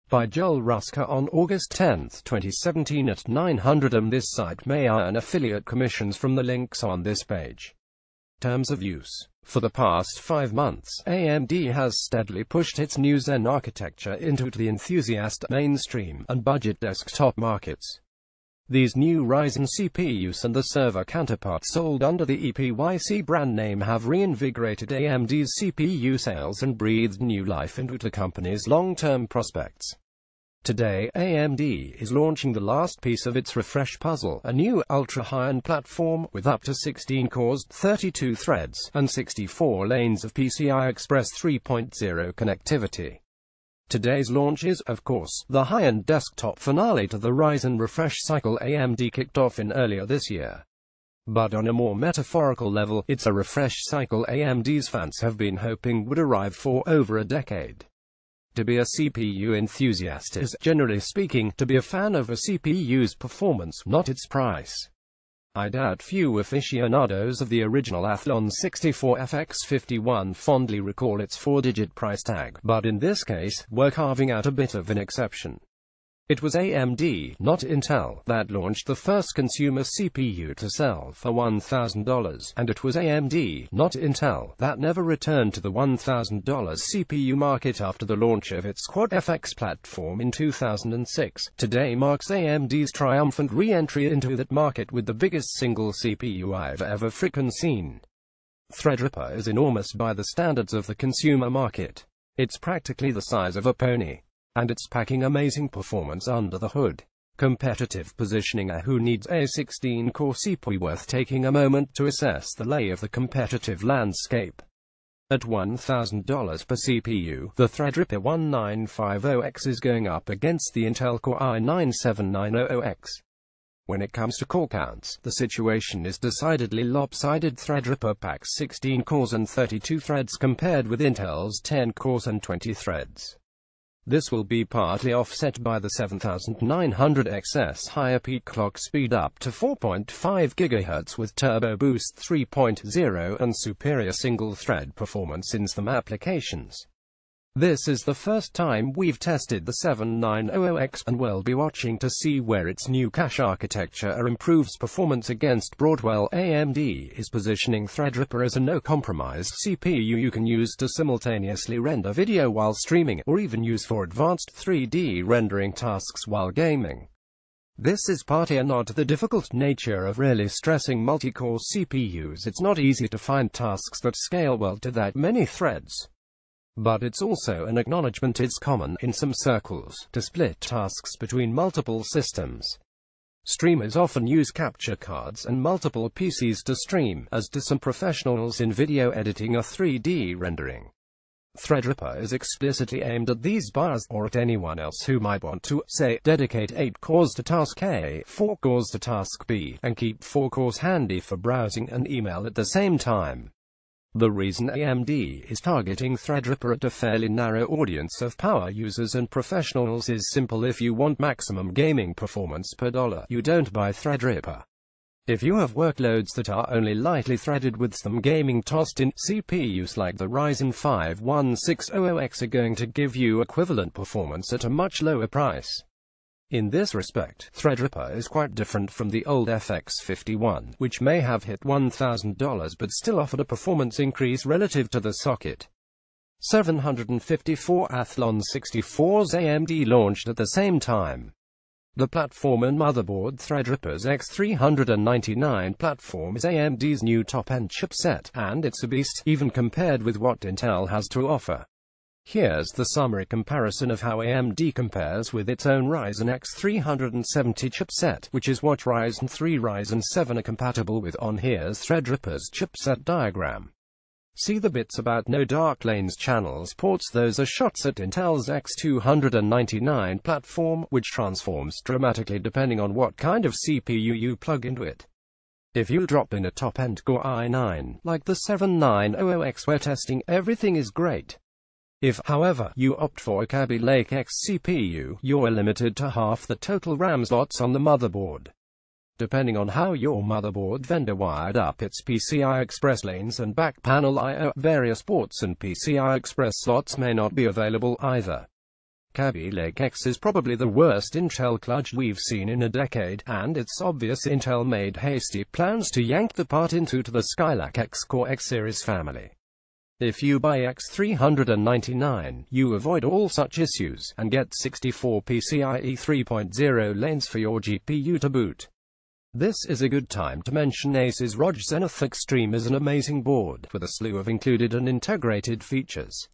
by Joel Ruska on August 10, 2017 at 900 am. This site may earn affiliate commissions from the links on this page. Terms of use. For the past 5 months, AMD has steadily pushed its new Zen architecture into the enthusiast, mainstream, and budget desktop markets. These new Ryzen CPUs and the server counterparts sold under the EPYC brand name have reinvigorated AMD's CPU sales and breathed new life into the company's long-term prospects. Today, AMD is launching the last piece of its refresh puzzle, a new ultra-high-end platform with up to 16 cores, 32 threads, and 64 lanes of PCI Express 3.0 connectivity. Today's launch is, of course, the high-end desktop finale to the Ryzen refresh cycle AMD kicked off in earlier this year. But on a more metaphorical level, it's a refresh cycle AMD's fans have been hoping would arrive for over a decade. To be a CPU enthusiast is, generally speaking, to be a fan of a CPU's performance, not its price. I doubt few aficionados of the original Athlon 64FX51 fondly recall its 4-digit price tag, but in this case, we're carving out a bit of an exception. It was AMD, not Intel, that launched the first consumer CPU to sell for $1,000, and it was AMD, not Intel, that never returned to the $1,000 CPU market after the launch of its Quad FX platform in 2006. Today marks AMD's triumphant re-entry into that market with the biggest single CPU I've ever frickin' seen. Threadripper is enormous by the standards of the consumer market. It's practically the size of a pony. And it's packing amazing performance under the hood. Competitive positioning. Who needs a 16-core CPU? Worth taking a moment to assess the lay of the competitive landscape. At $1,000 per CPU, the Threadripper 1950X is going up against the Intel Core i9-7900X. When it comes to core counts, the situation is decidedly lopsided. Threadripper packs 16 cores and 32 threads compared with Intel's 10 cores and 20 threads. This will be partly offset by the 7900XS higher peak clock speed up to 4.5 GHz with Turbo Boost 3.0 and superior single-thread performance in some applications. This is the first time we've tested the 7900X, and we'll be watching to see where its new cache architecture improves performance against Broadwell. AMD is positioning Threadripper as a no-compromise CPU you can use to simultaneously render video while streaming, or even use for advanced 3D rendering tasks while gaming. This is partly a nod to the difficult nature of really stressing multi-core CPUs. It's not easy to find tasks that scale well to that many threads. But it's also an acknowledgement it's common, in some circles, to split tasks between multiple systems. Streamers often use capture cards and multiple PCs to stream, as do some professionals in video editing or 3D rendering. Threadripper is explicitly aimed at these buyers, or at anyone else who might want to, say, dedicate 8 cores to task A, 4 cores to task B, and keep 4 cores handy for browsing and email at the same time. The reason AMD is targeting Threadripper at a fairly narrow audience of power users and professionals is simple. If you want maximum gaming performance per dollar, you don't buy Threadripper. If you have workloads that are only lightly threaded with some gaming tossed in, CPUs like the Ryzen 5 1600X are going to give you equivalent performance at a much lower price. In this respect, Threadripper is quite different from the old FX51, which may have hit $1,000 but still offered a performance increase relative to the socket. 754 Athlon 64s AMD launched at the same time. The platform and motherboard. Threadripper's X399 platform is AMD's new top-end chipset, and it's a beast, even compared with what Intel has to offer. Here's the summary comparison of how AMD compares with its own Ryzen X370 chipset, which is what Ryzen 3, Ryzen 7 are compatible with on. Here's Threadripper's chipset diagram. See the bits about no dark lanes channels ports. Those are shots at Intel's X299 platform, which transforms dramatically depending on what kind of CPU you plug into it. If you drop in a top-end Core i9, like the 7900X we're testing, everything is great. If, however, you opt for a Kaby Lake X CPU, you're limited to half the total RAM slots on the motherboard. Depending on how your motherboard vendor wired up its PCI Express lanes and back panel I/O, various ports and PCI Express slots may not be available either. Kaby Lake X is probably the worst Intel clutch we've seen in a decade, and it's obvious Intel made hasty plans to yank the part into the Skylake X Core X series family. If you buy X399, you avoid all such issues, and get 64 PCIe 3.0 lanes for your GPU to boot. This is a good time to mention Ace's ROG Zenith Extreme is an amazing board, with a slew of included and integrated features.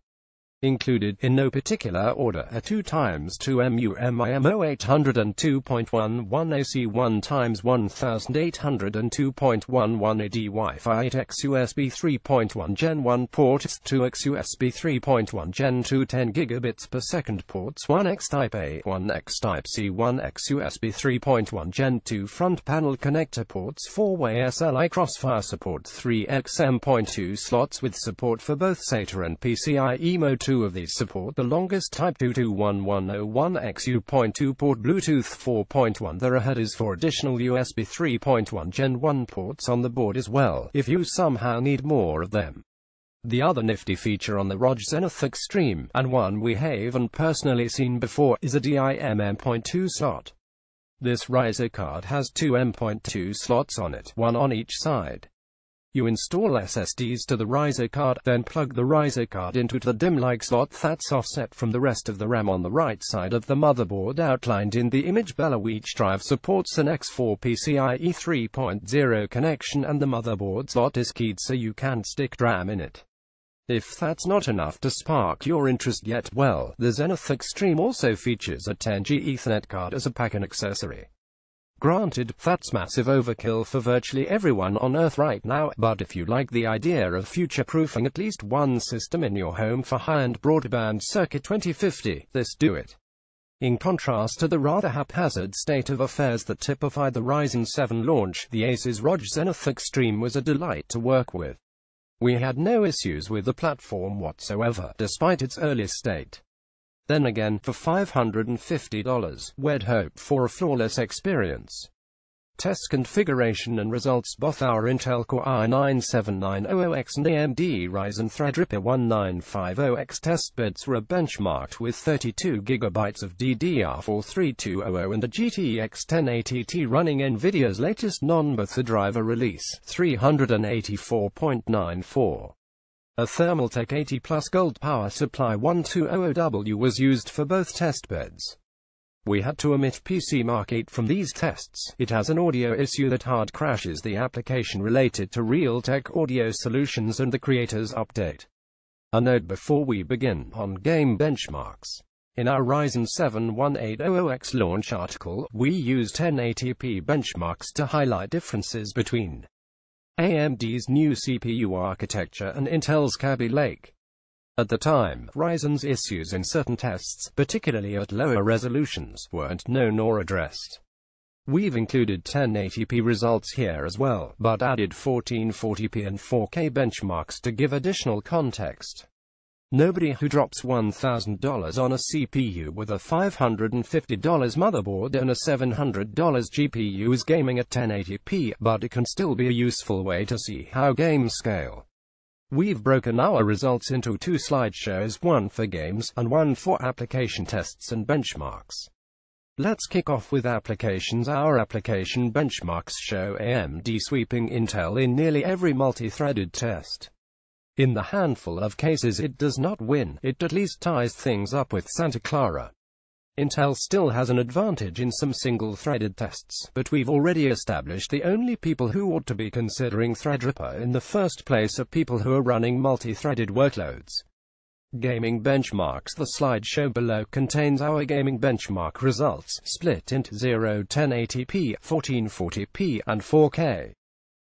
Included, in no particular order, are 2x2 MIMO 802.11 AC 1x1802.11 AD Wi-Fi 8x USB 3.1 Gen 1 ports 2x USB 3.1 Gen 2 10 gigabits per second ports 1x Type A 1x Type C 1x USB 3.1 Gen 2 front panel connector ports 4-way SLI crossfire support 3 XM.2 slots with support for both SATA and PCIe Mode 2 of these support the longest Type 22101X U.2 port Bluetooth 4.1. There are headers for additional USB 3.1 Gen 1 ports on the board as well, if you somehow need more of them. The other nifty feature on the ROG Zenith Extreme, and one we haven't personally seen before, is a DIMM M.2 slot. This riser card has two M.2 slots on it, one on each side. You install SSDs to the riser card, then plug the riser card into the DIMM-like slot that's offset from the rest of the RAM on the right side of the motherboard outlined in the image below. Each drive supports an X4 PCIe 3.0 connection and the motherboard slot is keyed so you can't stick RAM in it. If that's not enough to spark your interest yet, well, the Zenith Extreme also features a 10G Ethernet card as a pack-in accessory. Granted, that's massive overkill for virtually everyone on Earth right now, but if you like the idea of future-proofing at least one system in your home for high-end broadband circa 2050, this do it. In contrast to the rather haphazard state of affairs that typified the Ryzen 7 launch, the Ace's ROG Zenith Extreme was a delight to work with. We had no issues with the platform whatsoever, despite its early state. Then again, for $550, we'd hope for a flawless experience. Test configuration and results. Both our Intel Core i9-7900X and AMD Ryzen Threadripper 1950X testbeds were benchmarked with 32 GB of DDR4 3200 and a GTX 1080 running NVIDIA's latest non-beta driver release, 384.94. A Thermaltake 80 Plus Gold power supply 1200W was used for both testbeds. We had to omit PC Mark 8 from these tests. It has an audio issue that hard crashes the application related to Realtek Audio Solutions and the Creators Update. A note before we begin on game benchmarks. In our Ryzen 7 1800X launch article, we used 1080p benchmarks to highlight differences between AMD's new CPU architecture and Intel's Kaby Lake. At the time, Ryzen's issues in certain tests, particularly at lower resolutions, weren't known or addressed. We've included 1080p results here as well, but added 1440p and 4K benchmarks to give additional context. Nobody who drops $1,000 on a CPU with a $550 motherboard and a $700 GPU is gaming at 1080p, but it can still be a useful way to see how games scale. We've broken our results into two slideshows, one for games, and one for application tests and benchmarks. Let's kick off with applications. Our application benchmarks show AMD sweeping Intel in nearly every multi-threaded test. In the handful of cases it does not win, it at least ties things up with Santa Clara. Intel still has an advantage in some single-threaded tests, but we've already established the only people who ought to be considering Threadripper in the first place are people who are running multi-threaded workloads. Gaming benchmarks. The slideshow below contains our gaming benchmark results, split into 1080p, 1440p, and 4K.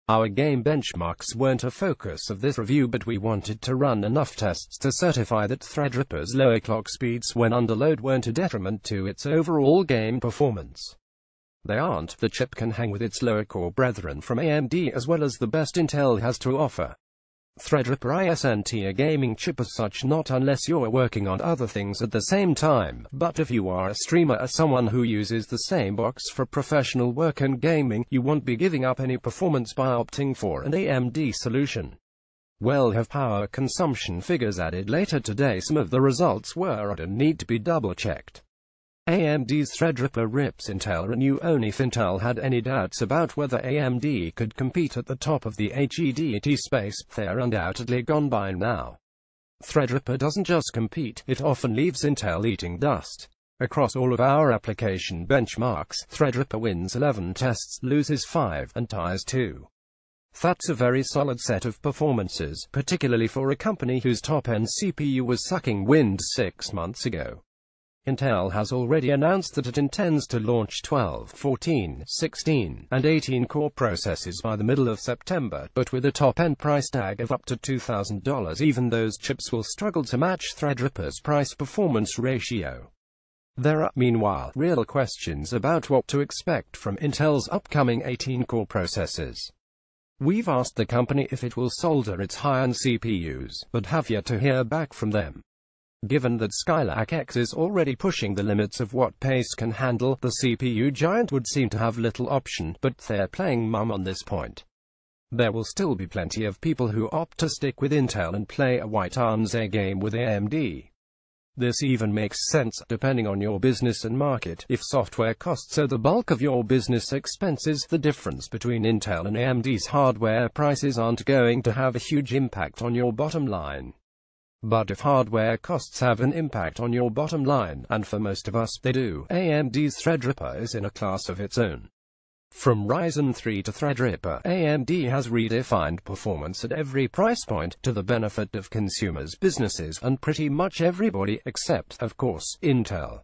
Our game benchmarks weren't a focus of this review, but we wanted to run enough tests to certify that Threadripper's lower clock speeds when under load weren't a detriment to its overall game performance. They aren't. The chip can hang with its lower core brethren from AMD as well as the best Intel has to offer. Threadripper isn't a gaming chip as such, not unless you're working on other things at the same time, but if you are a streamer or someone who uses the same box for professional work and gaming, you won't be giving up any performance by opting for an AMD solution. We'll have power consumption figures added later today. Some of the results were odd and need to be double-checked. AMD's Threadripper rips Intel a new only if Intel had any doubts about whether AMD could compete at the top of the HEDT space, they're undoubtedly gone by now. Threadripper doesn't just compete, it often leaves Intel eating dust. Across all of our application benchmarks, Threadripper wins 11 tests, loses 5, and ties 2. That's a very solid set of performances, particularly for a company whose top-end CPU was sucking wind 6 months ago. Intel has already announced that it intends to launch 12, 14, 16, and 18-core processors by the middle of September, but with a top-end price tag of up to $2,000, even those chips will struggle to match Threadripper's price-performance ratio. There are, meanwhile, real questions about what to expect from Intel's upcoming 18-core processors. We've asked the company if it will solder its high-end CPUs, but have yet to hear back from them. Given that Skylake X is already pushing the limits of what pace can handle, the CPU giant would seem to have little option, but they're playing mum on this point. There will still be plenty of people who opt to stick with Intel and play a white arms air game with AMD. This even makes sense, depending on your business and market. If software costs are the bulk of your business expenses, the difference between Intel and AMD's hardware prices aren't going to have a huge impact on your bottom line. But if hardware costs have an impact on your bottom line, and for most of us they do, AMD's Threadripper is in a class of its own. From Ryzen 3 to Threadripper, AMD has redefined performance at every price point, to the benefit of consumers, businesses, and pretty much everybody, except, of course, Intel.